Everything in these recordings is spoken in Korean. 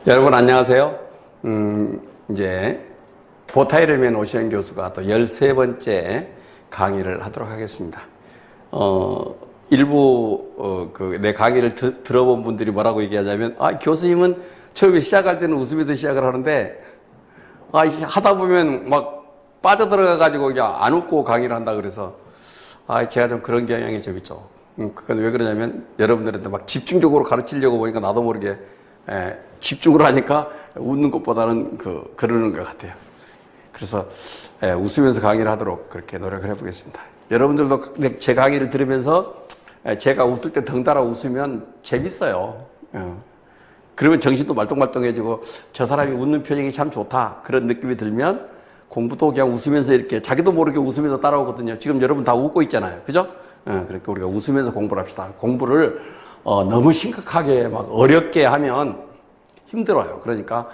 여러분 안녕하세요. 이제 보타이르맨 오시영 교수가 또 13번째 강의를 하도록 하겠습니다. 일부 내 강의를 들어본 분들이 뭐라고 얘기하자면, 교수님은 처음에 시작할 때는 웃으면서 시작을 하는데 하다 보면 막 빠져들어가 가지고 그냥 안 웃고 강의를 한다 그래서 제가 좀 그런 경향이 좀 있죠. 그건 왜 그러냐면 여러분들한테 막 집중적으로 가르치려고 보니까 나도 모르게 집중을 하니까 웃는 것보다는 그러는 것 같아요. 그래서 웃으면서 강의를 하도록 그렇게 노력을 해보겠습니다. 여러분들도 제 강의를 들으면서 제가 웃을 때 덩달아 웃으면 재밌어요. 그러면 정신도 말똥말똥해지고 저 사람이 웃는 표정이 참 좋다 그런 느낌이 들면 공부도 그냥 웃으면서 이렇게 자기도 모르게 웃으면서 따라오거든요. 지금 여러분 다 웃고 있잖아요. 그죠? 그러니까 우리가 웃으면서 공부를 합시다. 공부를 너무 심각하게 막 어렵게 하면 힘들어요. 그러니까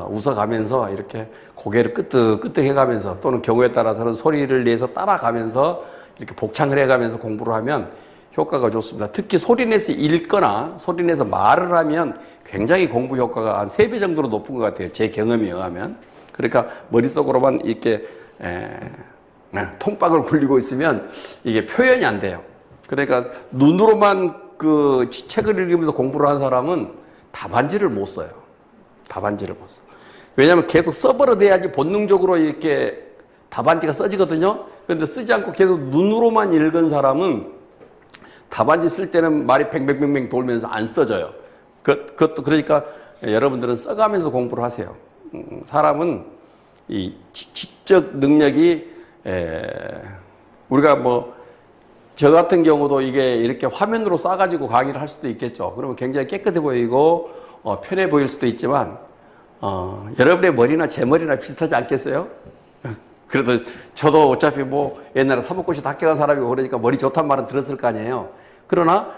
웃어가면서 이렇게 고개를 끄덕끄덕 해가면서 또는 경우에 따라서는 소리를 내서 따라가면서 이렇게 복창을 해가면서 공부를 하면 효과가 좋습니다. 특히 소리내서 읽거나 소리내서 말을 하면 굉장히 공부 효과가 한 3배 정도로 높은 것 같아요. 제 경험에 의하면. 그러니까 머릿속으로만 이렇게 통박을 굴리고 있으면 이게 표현이 안 돼요. 그러니까 눈으로만 책을 읽으면서 공부를 한 사람은 답안지를 못 써요. 답안지를 못 써. 왜냐하면 계속 써버려야지 본능적으로 이렇게 답안지가 써지거든요. 그런데 쓰지 않고 계속 눈으로만 읽은 사람은 답안지 쓸 때는 말이 뱅뱅뱅뱅 돌면서 안 써져요. 그것도 그러니까 여러분들은 써가면서 공부를 하세요. 사람은 이 지적 능력이 우리가 저 같은 경우도 이게 이렇게 화면으로 쏴가지고 강의를 할 수도 있겠죠. 그러면 굉장히 깨끗해 보이고 편해 보일 수도 있지만 여러분의 머리나 제 머리나 비슷하지 않겠어요? 그래도 저도 어차피 옛날에 사법고시 다 깨간 사람이고 그러니까 머리 좋단 말은 들었을 거 아니에요. 그러나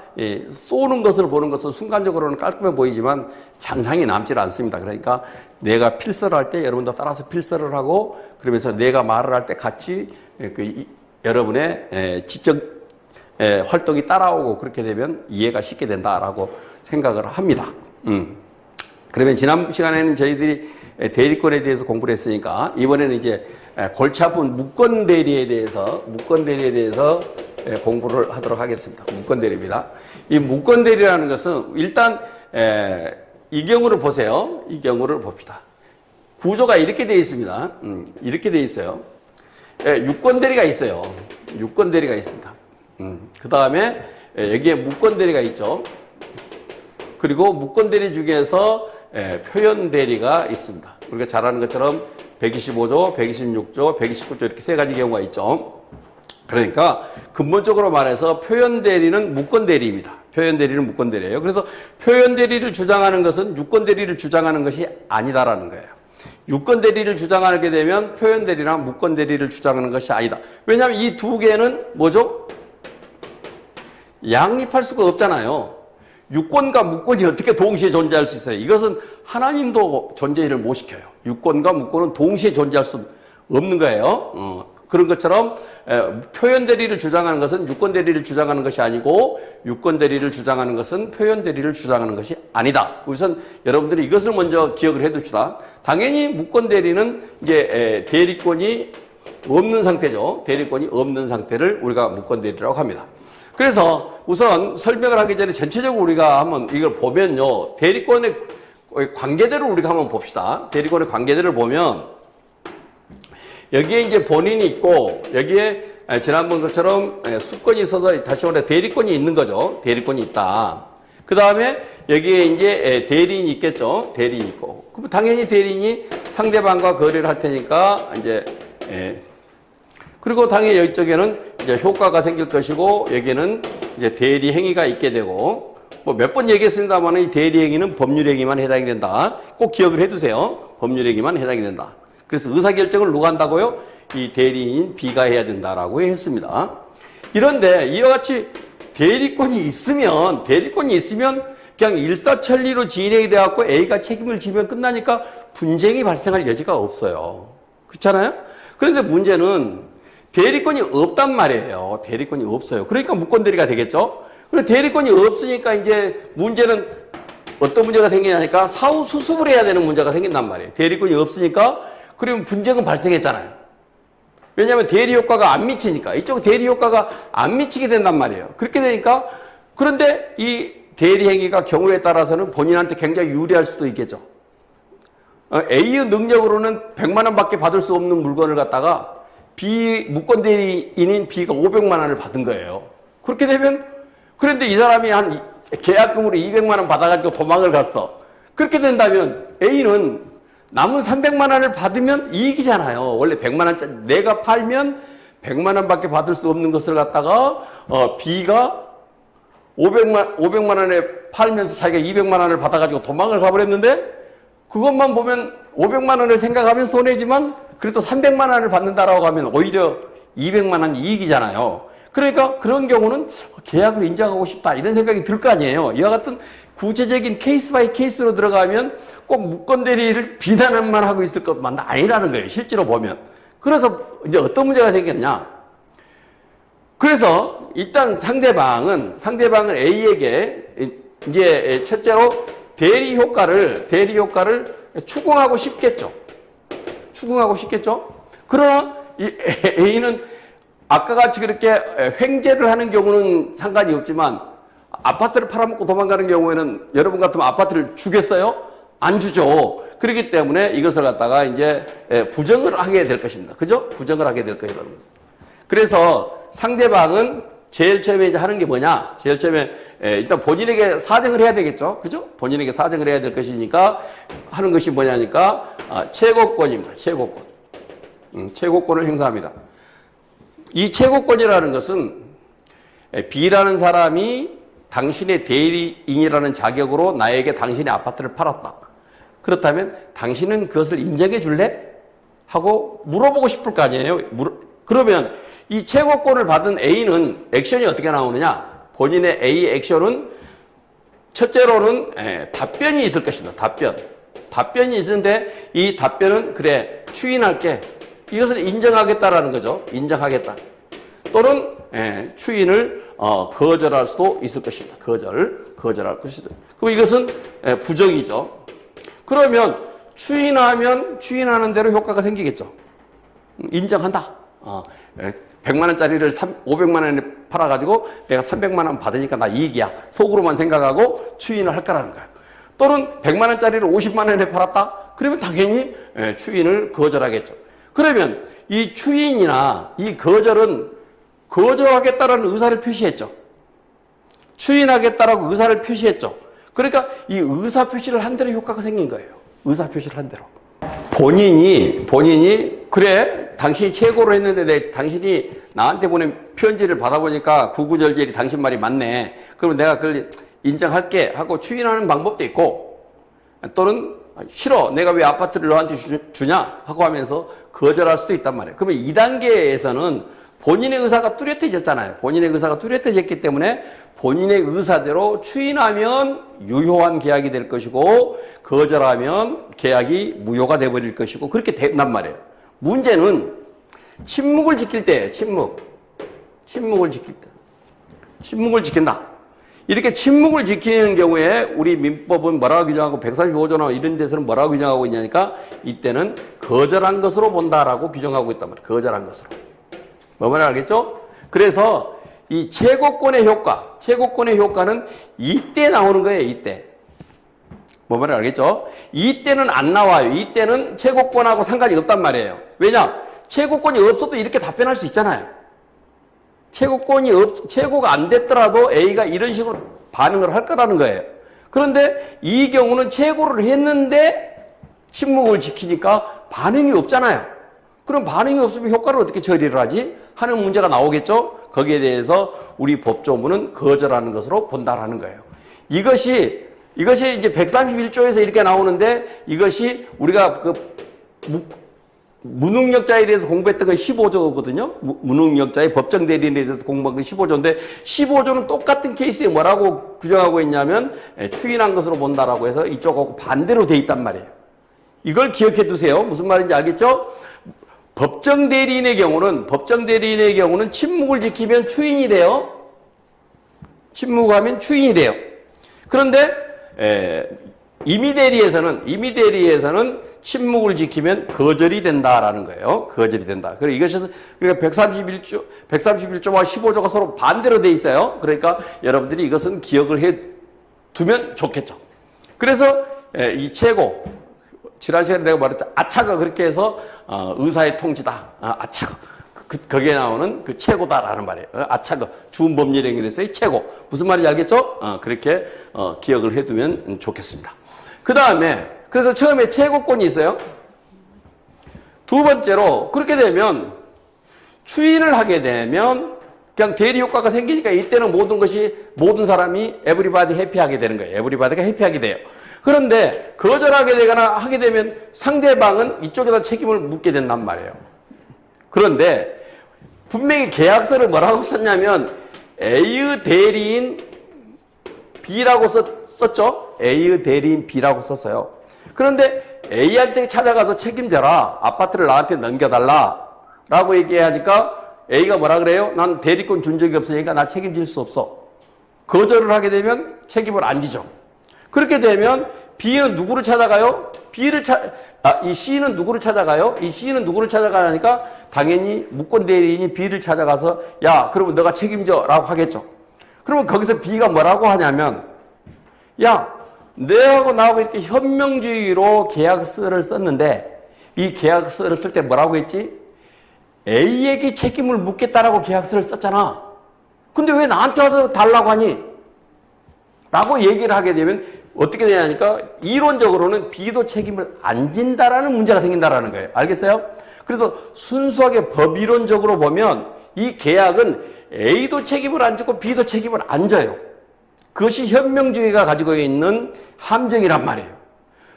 쏘는 것을 보는 것은 순간적으로는 깔끔해 보이지만 장상이 남질 않습니다. 그러니까 내가 필서를 할 때 여러분도 따라서 필서를 하고 그러면서 내가 말을 할 때 같이 여러분의 지적 활동이 따라오고 그렇게 되면 이해가 쉽게 된다라고 생각을 합니다. 그러면 지난 시간에는 저희들이 대리권에 대해서 공부를 했으니까 이번에는 이제 골치 아픈 무권 대리에 대해서 공부를 하도록 하겠습니다. 무권 대리입니다. 이 무권 대리라는 것은 일단 이 경우를 보세요. 이 경우를 봅시다. 구조가 이렇게 되어 있습니다. 이렇게 되어 있어요. 유권 대리가 있어요. 유권 대리가 있습니다. 그 다음에 여기에 무권 대리가 있죠. 그리고 무권 대리 중에서 표현 대리가 있습니다. 우리가 잘 아는 것처럼 125조, 126조, 129조 이렇게 3가지 경우가 있죠. 그러니까 근본적으로 말해서 표현 대리는 무권 대리입니다. 표현 대리는 무권 대리예요. 그래서 표현 대리를 주장하는 것은 유권 대리를 주장하는 것이 아니다라는 거예요. 유권 대리를 주장하게 되면 표현 대리나 무권 대리를 주장하는 것이 아니다. 왜냐하면 이 두 개는 뭐죠? 양립할 수가 없잖아요. 유권과 무권이 어떻게 동시에 존재할 수 있어요? 이것은 하나님도 존재를 못 시켜요. 유권과 무권은 동시에 존재할 수 없는 거예요. 그런 것처럼 표현 대리를 주장하는 것은 유권 대리를 주장하는 것이 아니고 유권 대리를 주장하는 것은 표현 대리를 주장하는 것이 아니다. 우선 여러분들이 이것을 먼저 기억을 해둡시다. 당연히 무권 대리는 이제 대리권이 없는 상태죠. 대리권이 없는 상태를 우리가 무권 대리라고 합니다. 그래서 우선 설명을 하기 전에 전체적으로 우리가 한번 이걸 보면요. 대리권의 관계대를 우리가 한번 봅시다. 대리권의 관계대를 보면 여기에 이제 본인이 있고 여기에 지난번 것처럼 수권이 있어서 다시 말해 대리권이 있는 거죠. 대리권이 있다. 그 다음에 여기에 이제 대리인이 있겠죠. 대리인이 있고. 그럼 당연히 대리인이 상대방과 거래를 할 테니까 이제 그리고 당연히 이쪽에는 이제 효과가 생길 것이고 여기는 이제 대리 행위가 있게 되고 몇 번 얘기했습니다만 이 대리 행위는 법률 행위만 해당이 된다. 꼭 기억을 해두세요. 법률 행위만 해당이 된다. 그래서 의사결정을 누가 한다고요? 이 대리인 B가 해야 된다라고 했습니다. 이런데 이와 같이 대리권이 있으면 그냥 일사천리로 진행이 돼갖고 A가 책임을 지면 끝나니까 분쟁이 발생할 여지가 없어요. 그렇잖아요? 그런데 문제는 대리권이 없단 말이에요. 대리권이 없어요. 그러니까 무권 대리가 되겠죠? 그리고 대리권이 없으니까 이제 문제는 어떤 문제가 생기냐니까 사후 수습을 해야 되는 문제가 생긴단 말이에요. 대리권이 없으니까 그러면 분쟁은 발생했잖아요. 왜냐하면 대리 효과가 안 미치니까 이쪽 대리 효과가 안 미치게 된단 말이에요. 그렇게 되니까 그런데 이 대리 행위가 경우에 따라서는 본인한테 굉장히 유리할 수도 있겠죠. A의 능력으로는 100만 원밖에 받을 수 없는 물건을 갖다가 B 무권 대리인인 B가 500만 원을 받은 거예요. 그렇게 되면 그런데 이 사람이 한 계약금으로 200만 원 받아가지고 도망을 갔어. 그렇게 된다면 A는 남은 300만 원을 받으면 이익이잖아요. 원래 100만 원짜리 내가 팔면 100만 원밖에 받을 수 없는 것을 갖다가 B가 500만 원에 팔면서 자기가 200만 원을 받아가지고 도망을 가버렸는데 그것만 보면 500만 원을 생각하면 손해지만 그래도 300만 원을 받는다라고 하면 오히려 200만 원 이익이잖아요. 그러니까 그런 경우는 계약을 인정하고 싶다 이런 생각이 들 거 아니에요. 이와 같은 구체적인 케이스 바이 케이스로 들어가면 꼭 무권 대리를 비난만 하고 있을 것만 아니라는 거예요. 실제로 보면. 그래서 이제 어떤 문제가 생겼냐. 그래서 일단 상대방은 A에게 이제 첫째로 대리 효과를 추궁하고 싶겠죠. 그러나 이 A는 아까 같이 그렇게 횡재를 하는 경우는 상관이 없지만 아파트를 팔아먹고 도망가는 경우에는 여러분 같으면 아파트를 주겠어요? 안 주죠. 그렇기 때문에 이것을 갖다가 이제 부정을 하게 될 것입니다. 그죠? 부정을 하게 될 거예요. 그래서 상대방은 제일 처음에 이제 하는 게 뭐냐? 제일 처음에 일단 본인에게 사정을 해야 되겠죠. 그죠? 본인에게 사정을 해야 될 것이니까 하는 것이 뭐냐니까 최고권입니다. 최고권을 행사합니다. 이 최고권이라는 것은 B라는 사람이 당신의 대리인이라는 자격으로 나에게 당신의 아파트를 팔았다. 그렇다면 당신은 그것을 인정해 줄래? 하고 물어보고 싶을 거 아니에요. 그러면 이 최고권을 받은 A는 액션이 어떻게 나오느냐? 본인의 A 액션은 첫째로는 답변이 있을 것입니다. 답변이 있는데 이 답변은 그래 추인할게. 이것을 인정하겠다라는 거죠. 인정하겠다. 또는 추인을 거절할 수도 있을 것입니다. 거절할 것이다. 그럼 이것은 부정이죠. 그러면 추인하는 대로 효과가 생기겠죠. 인정한다. 100만 원짜리를 500만 원에 팔아가지고 내가 300만 원 받으니까 나 이익이야. 속으로만 생각하고 추인을 할 거라는 거야. 또는 100만 원짜리를 50만 원에 팔았다? 그러면 당연히 추인을 거절하겠죠. 그러면 이 추인이나 이 거절은 거절하겠다라는 의사를 표시했죠. 추인하겠다라고 의사를 표시했죠. 그러니까 이 의사 표시를 한 대로 효과가 생긴 거예요. 의사 표시를 한 대로. 본인이 그래 당신이 최고로 했는데 당신이 나한테 보낸 편지를 받아보니까 구구절절이 당신 말이 맞네. 그러면 내가 그걸 인정할게 하고 추인하는 방법도 있고 또는 싫어 내가 왜 아파트를 너한테 주냐 하고 하면서 거절할 수도 있단 말이에요. 그러면 2단계에서는 본인의 의사가 뚜렷해졌잖아요. 본인의 의사가 뚜렷해졌기 때문에 본인의 의사대로 추인하면 유효한 계약이 될 것이고 거절하면 계약이 무효가 돼버릴 것이고 그렇게 된단 말이에요. 문제는 침묵을 지킬 때예요. 침묵을 지킨다. 이렇게 침묵을 지키는 경우에 우리 민법은 뭐라고 규정하고 135조나 이런 데서는 뭐라고 규정하고 있냐니까 이때는 거절한 것으로 본다라고 규정하고 있단 말이에요. 거절한 것으로. 뭐 말인지 알겠죠? 그래서 이 최고권의 효과는 이때 나오는 거예요. 이때. 뭐 말인지 알겠죠? 이때는 안 나와요. 이때는 최고권하고 상관이 없단 말이에요. 왜냐? 최고권이 없어도 이렇게 답변할 수 있잖아요. 최고가 안 됐더라도 A가 이런 식으로 반응을 할 거라는 거예요. 그런데 이 경우는 최고를 했는데 침묵을 지키니까 반응이 없잖아요. 그럼 반응이 없으면 효과를 어떻게 처리를 하지? 하는 문제가 나오겠죠? 거기에 대해서 우리 법조문은 거절하는 것으로 본다라는 거예요. 이것이 이제 131조에서 이렇게 나오는데 이것이 우리가 무능력자에 대해서 공부했던 건 15조거든요. 무능력자의 법정 대리인에 대해서 공부한 건 15조인데 15조는 똑같은 케이스에 뭐라고 규정하고 있냐면 추인한 것으로 본다라고 해서 이쪽하고 반대로 돼 있단 말이에요. 이걸 기억해 두세요. 무슨 말인지 알겠죠? 법정 대리인의 경우는 침묵을 지키면 추인이 돼요. 침묵하면 추인이 돼요. 그런데 임의대리에서는 침묵을 지키면 거절이 된다라는 거예요. 거절이 된다. 그러니까 이것이 그러니까 131조와 15조가 서로 반대로 돼 있어요. 그러니까 여러분들이 이것은 기억을 해 두면 좋겠죠. 그래서 이 최고 지난 시간에 내가 말했죠. 아차가 그렇게 해서 의사의 통지다. 아차가 거기에 나오는 그 최고다라는 말이에요. 아차가 주법률행위에서의 최고. 무슨 말인지 알겠죠? 그렇게 기억을 해두면 좋겠습니다. 그 다음에 그래서 처음에 최고권이 있어요. 두 번째로 그렇게 되면 추인을 하게 되면 그냥 대리 효과가 생기니까 이때는 모든 사람이 에브리바디 해피하게 되는 거예요. 에브리바디가 해피하게 돼요. 그런데 거절하게 되거나 하게 되면 상대방은 이쪽에다 책임을 묻게 된단 말이에요. 그런데 분명히 계약서를 뭐라고 썼냐면 A의 대리인 B라고 썼죠? A의 대리인 B라고 썼어요. 그런데 A한테 찾아가서 책임져라. 아파트를 나한테 넘겨달라. 라고 얘기하니까 A가 뭐라 그래요? 난 대리권 준 적이 없으니까 나 책임질 수 없어. 거절을 하게 되면 책임을 안 지죠. 그렇게 되면 B는 누구를 찾아가요? 이 C는 누구를 찾아가요? 이 C는 누구를 찾아가니까 당연히 무권 대리인이 B를 찾아가서 야, 그러면 너가 책임져 라고 하겠죠. 그러면 거기서 B가 뭐라고 하냐면 야, 너하고 나하고 이렇게 현명주의로 계약서를 썼는데 이 계약서를 쓸 때 뭐라고 했지? A에게 책임을 묻겠다라고 계약서를 썼잖아. 근데 왜 나한테 와서 달라고 하니? 라고 얘기를 하게 되면 어떻게 되냐니까 이론적으로는 B도 책임을 안 진다라는 문제가 생긴다라는 거예요. 알겠어요? 그래서 순수하게 법이론적으로 보면 이 계약은 A도 책임을 안 지고 B도 책임을 안 져요. 그것이 현명주의가 가지고 있는 함정이란 말이에요.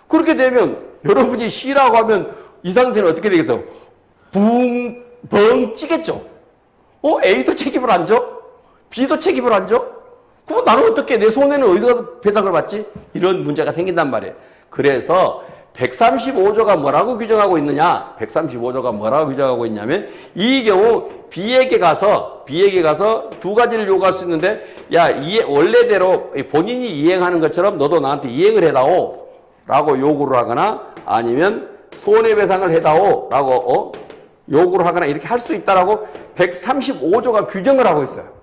그렇게 되면 여러분이 C라고 하면 이 상태는 어떻게 되겠어요? 벙 찌겠죠? A도 책임을 안 져? B도 책임을 안 져? 그럼 나는 어떻게 내 손해는 어디서 가서 배상을 받지? 이런 문제가 생긴단 말이에요. 그래서 135조가 뭐라고 규정하고 있느냐? 135조가 뭐라고 규정하고 있냐면 이 경우 B에게 가서 두 가지를 요구할 수 있는데 야, 원래대로 본인이 이행하는 것처럼 너도 나한테 이행을 해다오 라고 요구를 하거나 아니면 손해배상을 해다오 라고 요구를 하거나 이렇게 할 수 있다라고 135조가 규정을 하고 있어요.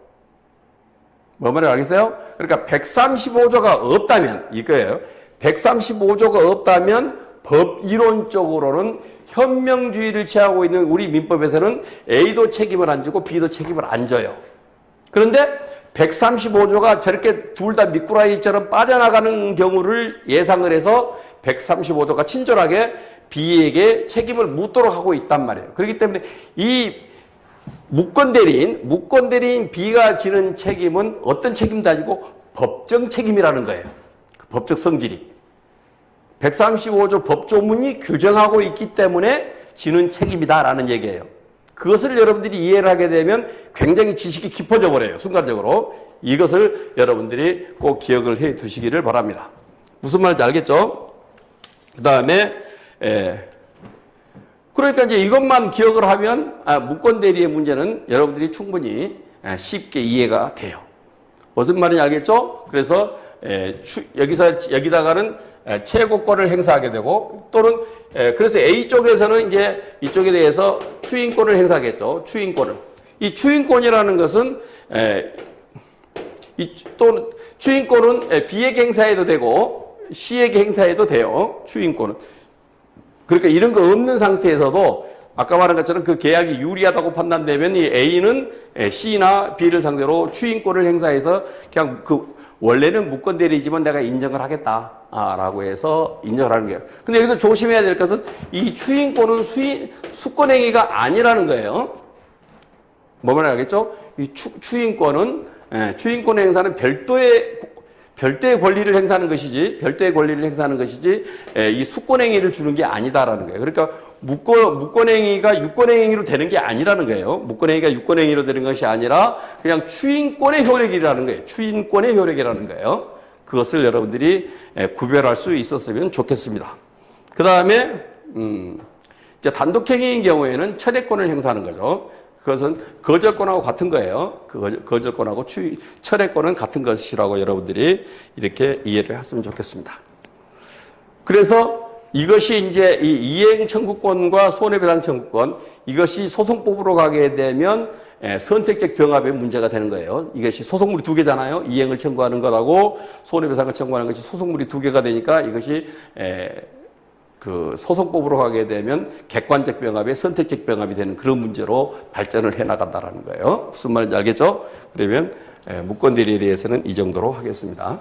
뭐 말인지 알겠어요? 그러니까 135조가 없다면 이거예요. 135조가 없다면 법이론적으로는 현명주의를 취하고 있는 우리 민법에서는 A도 책임을 안 지고 B도 책임을 안 져요. 그런데 135조가 저렇게 둘 다 미꾸라지처럼 빠져나가는 경우를 예상을 해서 135조가 친절하게 B에게 책임을 묻도록 하고 있단 말이에요. 그렇기 때문에 이 무권대리인 B가 지는 책임은 어떤 책임도 아니고 법정 책임이라는 거예요. 법적 성질이. 135조 법조문이 규정하고 있기 때문에 지는 책임이다라는 얘기예요. 그것을 여러분들이 이해를 하게 되면 굉장히 지식이 깊어져 버려요. 순간적으로. 이것을 여러분들이 꼭 기억을 해 두시기를 바랍니다. 무슨 말인지 알겠죠? 그 다음에 그러니까 이제 이것만 기억을 하면 무권대리의 문제는 여러분들이 충분히 쉽게 이해가 돼요. 무슨 말인지 알겠죠? 그래서 여기다가는 최고권을 행사하게 되고 또는 그래서 A 쪽에서는 이제 이쪽에 대해서 추인권을 행사하겠죠. 추인권을. 이 추인권이라는 것은 또는 추인권은 B에게 행사해도 되고 C에게 행사해도 돼요. 추인권은. 그러니까 이런 거 없는 상태에서도 아까 말한 것처럼 그 계약이 유리하다고 판단되면 이 A는 C나 B를 상대로 추인권을 행사해서 그냥 원래는 무권대리지만 내가 인정을 하겠다라고 해서 인정을 하는 거예요. 근데 여기서 조심해야 될 것은 이 추인권은 수권행위가 아니라는 거예요. 뭐 말인지 알겠죠? 이 추인권 행사는 별도의 권리를 행사하는 것이지, 이 수권행위를 주는 게 아니다라는 거예요. 그러니까 무권행위가 유권행위로 되는 게 아니라는 거예요. 무권행위가 유권행위로 되는 것이 아니라 그냥 추인권의 효력이라는 거예요. 추인권의 효력이라는 거예요. 그것을 여러분들이 구별할 수 있었으면 좋겠습니다. 그 다음에, 이제 단독행위인 경우에는 철회권을 행사하는 거죠. 그것은 거절권하고 같은 거예요. 거절권하고 철회권은 같은 것이라고 여러분들이 이렇게 이해를 했으면 좋겠습니다. 그래서 이것이 이제 이 이행 청구권과 손해배상 청구권, 이것이 소송법으로 가게 되면 선택적 병합의 문제가 되는 거예요. 이것이 소송물이 두 개잖아요. 이행을 청구하는 것하고 손해배상을 청구하는 것이 소송물이 두 개가 되니까 이것이 그 소송법으로 가게 되면 객관적 병합의 선택적 병합이 되는 그런 문제로 발전을 해 나간다라는 거예요. 무슨 말인지 알겠죠? 그러면 무권 대리에 대해서는 이 정도로 하겠습니다.